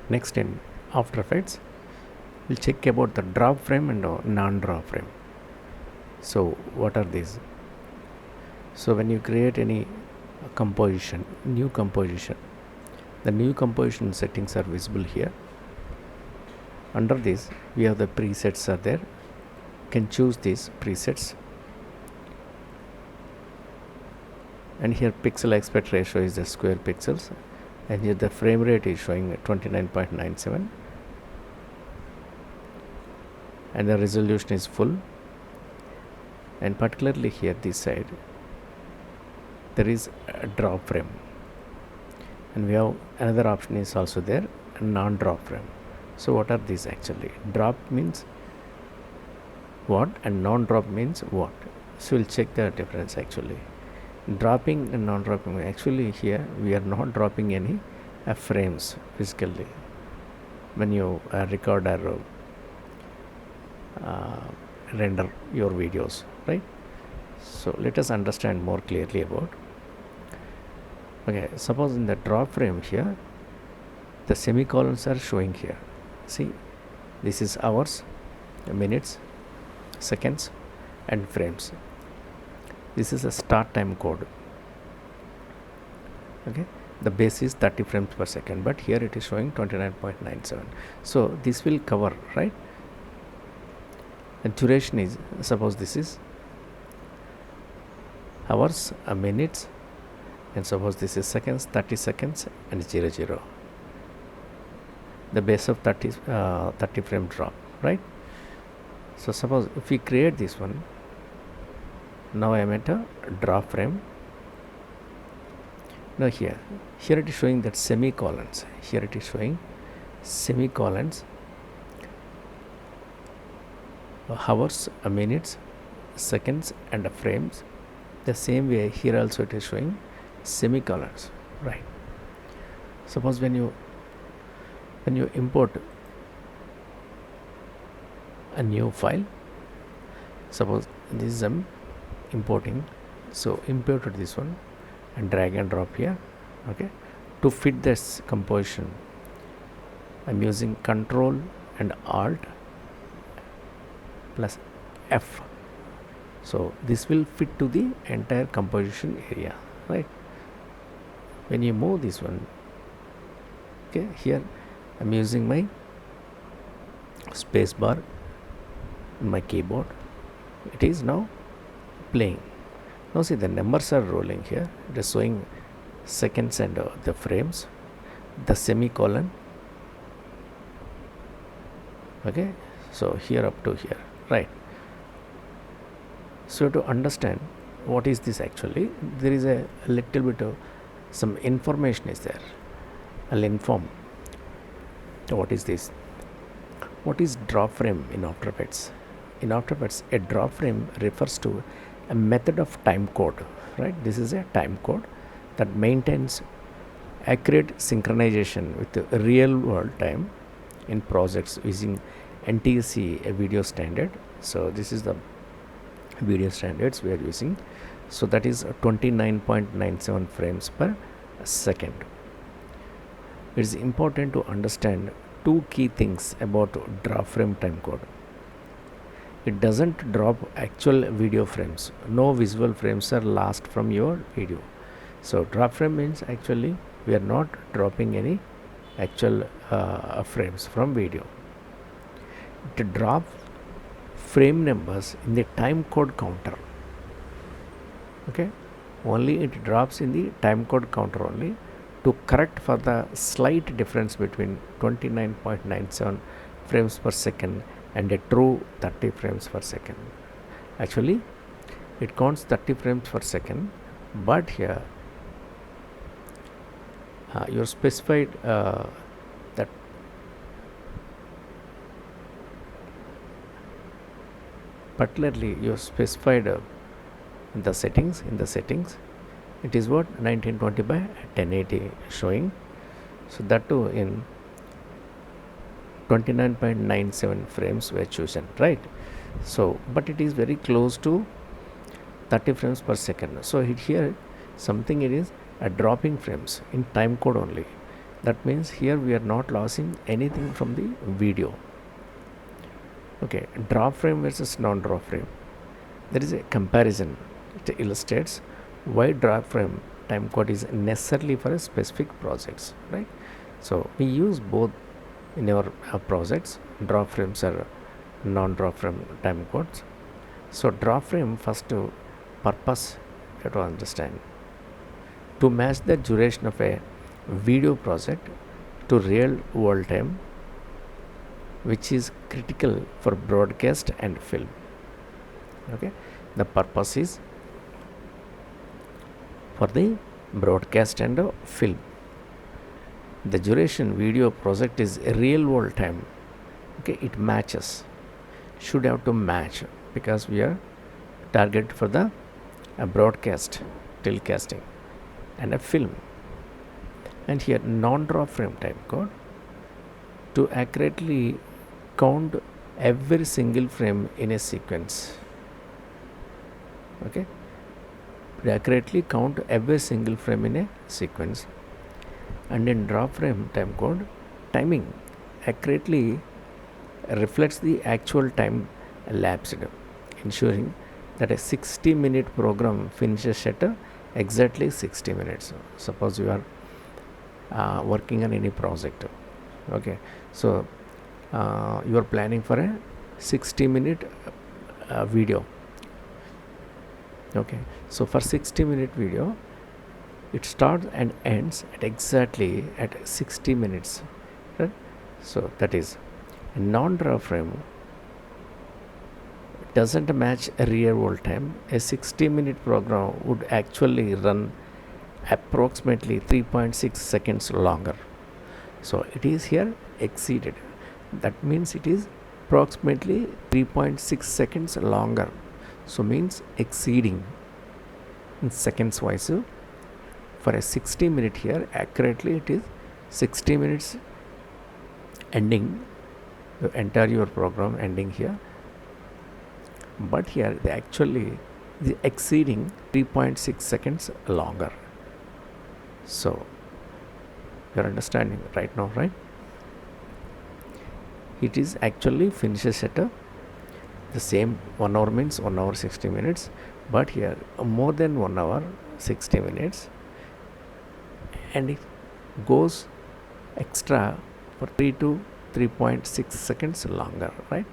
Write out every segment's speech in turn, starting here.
Next, in After Effects, we'll check about the drop frame and non-drop frame. So what are these? So when you create any composition, new composition, the new composition settings are visible here. Under this, we have the presets are there. You can choose these presets. And here pixel aspect ratio is the square pixels, and here the frame rate is showing 29.97, and the resolution is full. And particularly here this side there is a drop frame, and we have another option is also there, a non-drop frame. So what are these actually? Drop means what and non-drop means what? So we'll check the difference actually. Dropping and non-dropping, actually here we are not dropping any frames physically when you record or render your videos, right? So let us understand more clearly about. Okay, suppose in the drop frame here the semicolons are showing here. See, this is hours, minutes, seconds and frames. This is a start time code. Okay, the base is 30 frames per second, but here it is showing 29.97. So this will cover, right? And duration is, suppose this is hours, minutes, and suppose this is seconds, 30 seconds and 00. The base of 30 frame drop, right? So suppose if we create this one, now I am at a drop frame. Now here it is showing that semicolons. Here it is showing semicolons, hours, minutes, seconds and frames. The same way here also it is showing semicolons, right? Suppose when you import a new file, suppose this is importing, so imported this one and drag and drop here. Okay, to fit this composition I'm using Control and Alt plus F, so this will fit to the entire composition area, right? When you move this one, okay, here I'm using my space bar in my keyboard. It is now playing. Now see the numbers are rolling here. It is showing seconds and the frames, the semicolon. Okay, so here up to here, right? So to understand what is this actually, there is a little bit of some information is there. I'll inform. So what is this? What is drop frame in After Effects? In After Effects, a drop frame refers to a method of time code, right? This is a time code that maintains accurate synchronization with the real world time in projects using NTSC, a video standard. So this is the video standards we are using. So that is 29.97 frames per second. It is important to understand two key things about drop frame time code. It doesn't drop actual video frames. No visual frames are lost from your video. So drop frame means actually we are not dropping any actual frames from video. It drops frame numbers in the time code counter. Okay, only it drops in the time code counter only to correct for the slight difference between 29.97 frames per second and a true 30 frames per second. Actually it counts 30 frames per second, but here you specified that particularly you specified in the settings it is what 1920 by 1080 showing. So that too in 29.97 frames were chosen, right? So but it is very close to 30 frames per second. So here something it is a dropping frames in time code only. That means here we are not losing anything from the video. Okay, drop frame versus non-drop frame. There is a comparison. It illustrates why drop frame time code is necessarily for a specific projects, right? So we use both in our projects. Drop frames are non-drop frame time codes. So drop frame first purpose you have to understand to match the duration of a video project to real world time, which is critical for broadcast and film. Okay, the purpose is for the broadcast and film. The duration video project is real world time. Okay, it matches, should have to match, because we are target for the broadcast, telecasting and a film. And here non-drop frame time code to accurately count every single frame in a sequence. Okay, to accurately count every single frame in a sequence. And in drop frame time code, timing accurately reflects the actual time elapsed, ensuring that a 60-minute program finishes at exactly 60 minutes. Suppose you are working on any project. Okay, so you are planning for a 60-minute video. Okay, so for 60-minute video, it starts and ends at exactly at 60 minutes, right? So that is a non-drop frame doesn't match a real world time. A 60-minute program would actually run approximately 3.6 seconds longer. So it is here exceeded. That means it is approximately 3.6 seconds longer. So means exceeding in seconds wise. For a 60-minute here, accurately it is 60 minutes ending, the entire your program ending here. But here they actually is exceeding 3.6 seconds longer. So you are understanding right now, right? It is actually finishes at the same 1 hour means 1 hour 60 minutes, but here more than 1 hour 60 minutes, and it goes extra for 3 to 3.6 seconds longer, right?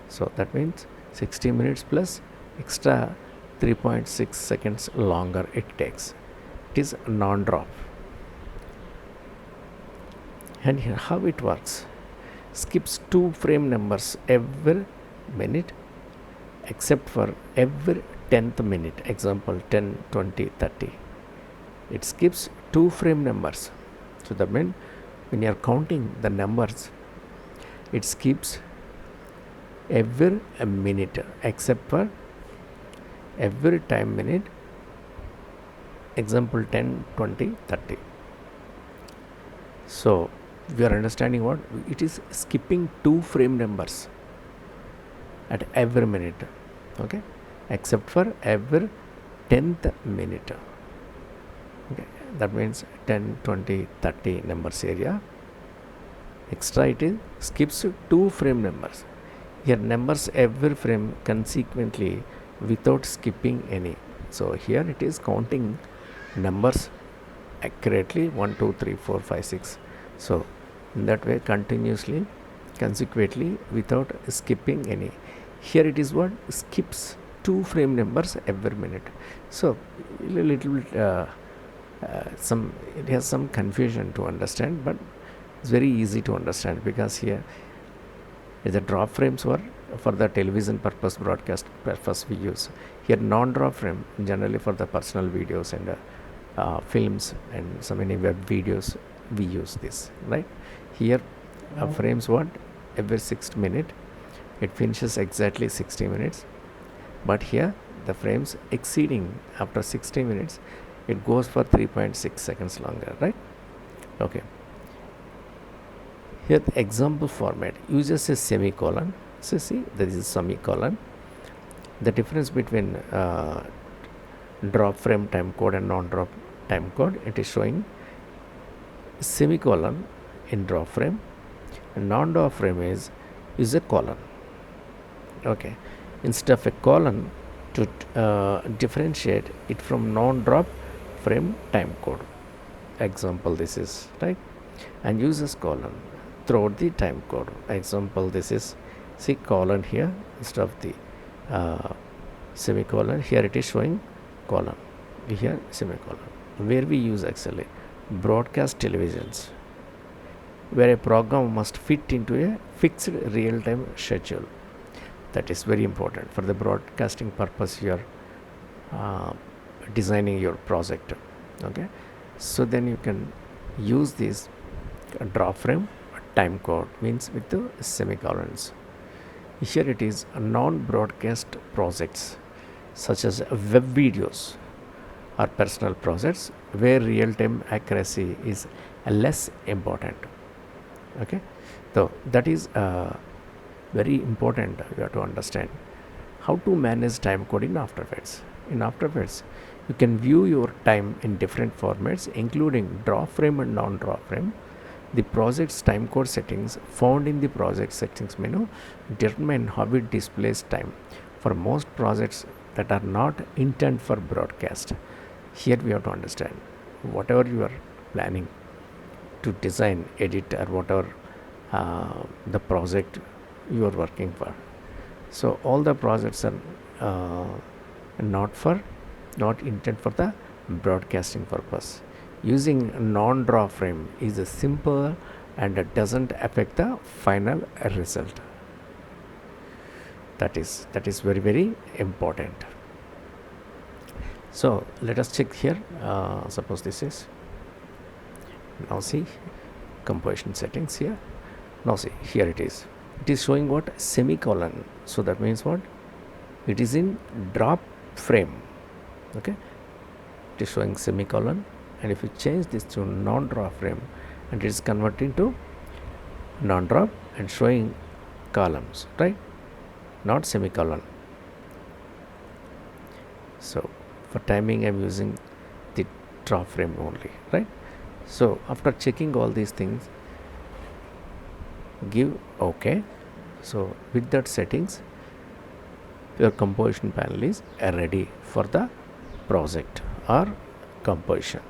So that means 60 minutes plus extra 3.6 seconds longer it takes. It is non-drop. And here how it works: skips 2 frame numbers every minute except for every 10th minute. Example 10, 20, 30. It skips 2 frame numbers. So that means when you are counting the numbers, it skips every minute except for every time minute. Example 10, 20, 30. So we are understanding what it is: skipping 2 frame numbers at every minute, okay, except for every 10th minute. Okay, that means 10, 20, 30 numbers area. Extra it is skips 2 frame numbers. Here numbers every frame consequently without skipping any. So here it is counting numbers accurately 1, 2, 3, 4, 5, 6. So in that way consecutively without skipping any. Here it is what skips 2 frame numbers every minute. So a little bit it has some confusion to understand, but it's very easy to understand, because here the drop frames were for the television purpose, broadcast purpose we use. Here non-drop frame generally for the personal videos and films and so many web videos we use this, right? Here frames what every 6th minute, it finishes exactly 60 minutes, but here the frames exceeding after 60 minutes, it goes for 3.6 seconds longer, right? Okay, here the example format uses a semicolon. So see, there is a semicolon. The difference between drop frame time code and non-drop time code, it is showing semicolon in draw frame, and non-draw frame is a colon. Okay, instead of a colon, to differentiate it from non-draw frame time code. Example, this is right, and uses colon throughout the time code. Example, this is, see, colon here instead of the semicolon. Here it is showing colon, here semicolon. Where we use actually broadcast televisions, where a program must fit into a fixed real-time schedule. That is very important for the broadcasting purpose. You are designing your project. Okay, so then you can use this draw frame time code, means with the semicolons. Here it is non-broadcast projects such as web videos or personal projects where real-time accuracy is less important. Okay, so that is very important. You have to understand how to manage time code in After Effects. In After Effects, you can view your time in different formats, including draw frame and non-draw frame. The project's time code settings found in the project settings menu determine how it displays time for most projects that are not intended for broadcast. Here we have to understand whatever you are planning to design, edit, or whatever the project you are working for. So all the projects are not intended for the broadcasting purpose. Using non-draw frame is a simple and it doesn't affect the final result. That is very, very important. So let us check here. Suppose this is, now see, composition settings here. Now see, here it is showing what, semicolon. So that means what, it is in drop frame. Okay, it is showing semicolon, and if you change this to non-draw frame, and it is converting to non-drop and showing columns, right, not semicolon. So for timing I am using the draw frame only, right? So after checking all these things, give OK. So with that settings, your composition panel is ready for the project or composition.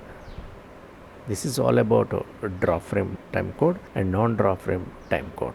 This is all about draw frame time code and non-draw frame time code.